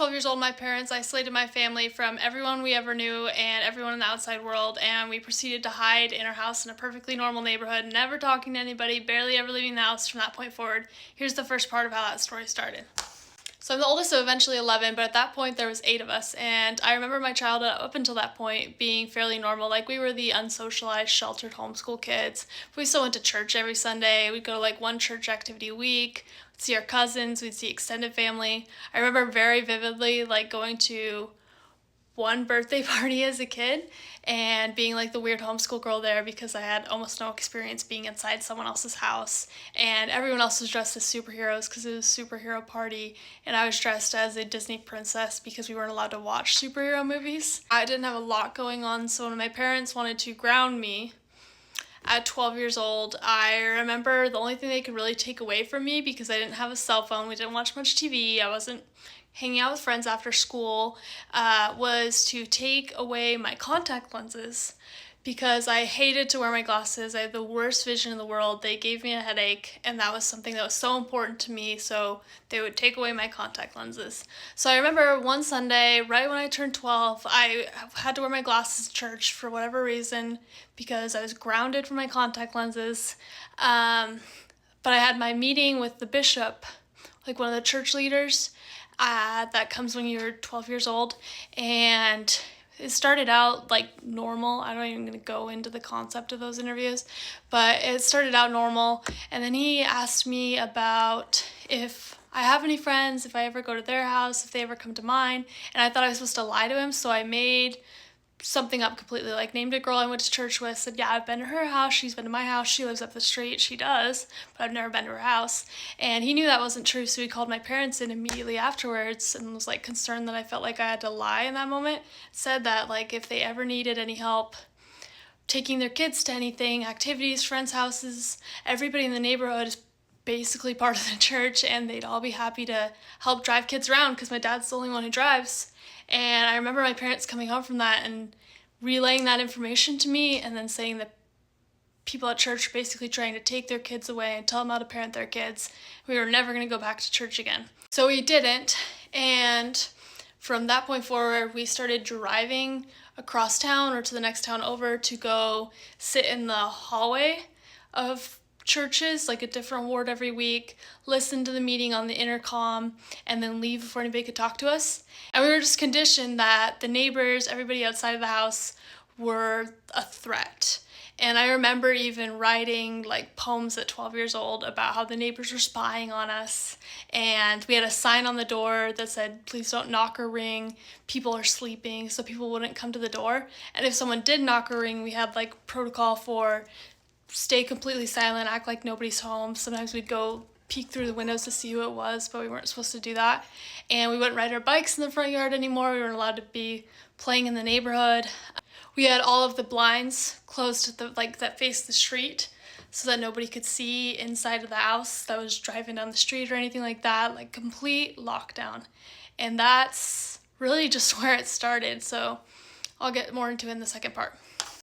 12 years old, my parents isolated my family from everyone we ever knew and everyone in the outside world, and we proceeded to hide in our house in a perfectly normal neighborhood, never talking to anybody, barely ever leaving the house from that point forward. Here's the first part of how that story started. So I'm the oldest of eventually 11, but at that point there was 8 of us, and I remember my childhood up until that point being fairly normal. Like, we were the unsocialized, sheltered homeschool kids. We still went to church every Sunday. We'd go to like one church activity a week. We'd see our cousins. We'd see extended family. I remember very vividly like going to one birthday party as a kid and being like the weird homeschool girl there because I had almost no experience being inside someone else's house, and everyone else was dressed as superheroes because it was a superhero party, and I was dressed as a Disney princess because we weren't allowed to watch superhero movies. I didn't have a lot going on, so when my parents wanted to ground me at 12 years old, I remember the only thing they could really take away from me, because I didn't have a cell phone, we didn't watch much TV, I wasn't hanging out with friends after school, was to take away my contact lenses, because I hated to wear my glasses. I had the worst vision in the world. They gave me a headache, and that was something that was so important to me, so they would take away my contact lenses. So I remember one Sunday, right when I turned 12, I had to wear my glasses to church for whatever reason, because I was grounded from my contact lenses. But I had my meeting with the bishop, like one of the church leaders, that comes when you're 12 years old, and it started out like normal. I'm not even going to go into the concept of those interviews, but it started out normal, and then he asked me about if I have any friends, if I ever go to their house, if they ever come to mine, and I thought I was supposed to lie to him, so I made something up completely, like named a girl I went to church with, said, yeah, I've been to her house, she's been to my house, she lives up the street, she does, but I've never been to her house. And he knew that wasn't true, so he called my parents in immediately afterwards and was like concerned that I felt like I had to lie in that moment. Said that like if they ever needed any help taking their kids to anything, activities, friends' houses, everybody in the neighborhood is basically part of the church, and they'd all be happy to help drive kids around because my dad's the only one who drives. And I remember my parents coming home from that and relaying that information to me, and then saying that people at church were basically trying to take their kids away and tell them how to parent their kids. We were never going to go back to church again. So we didn't, and from that point forward, we started driving across town or to the next town over to go sit in the hallway of churches, like a different ward every week, listen to the meeting on the intercom, and then leave before anybody could talk to us. And we were just conditioned that the neighbors, everybody outside of the house, were a threat. And I remember even writing like poems at 12 years old about how the neighbors were spying on us, and we had a sign on the door that said, please don't knock or ring, people are sleeping, so people wouldn't come to the door. And if someone did knock or ring, we had like protocol for stay completely silent, act like nobody's home. Sometimes we'd go peek through the windows to see who it was, but we weren't supposed to do that. And we wouldn't ride our bikes in the front yard anymore. We weren't allowed to be playing in the neighborhood. We had all of the blinds closed at that faced the street, so that nobody could see inside of the house that was driving down the street or anything like that, like complete lockdown. And that's really just where it started, so I'll get more into it in the second part.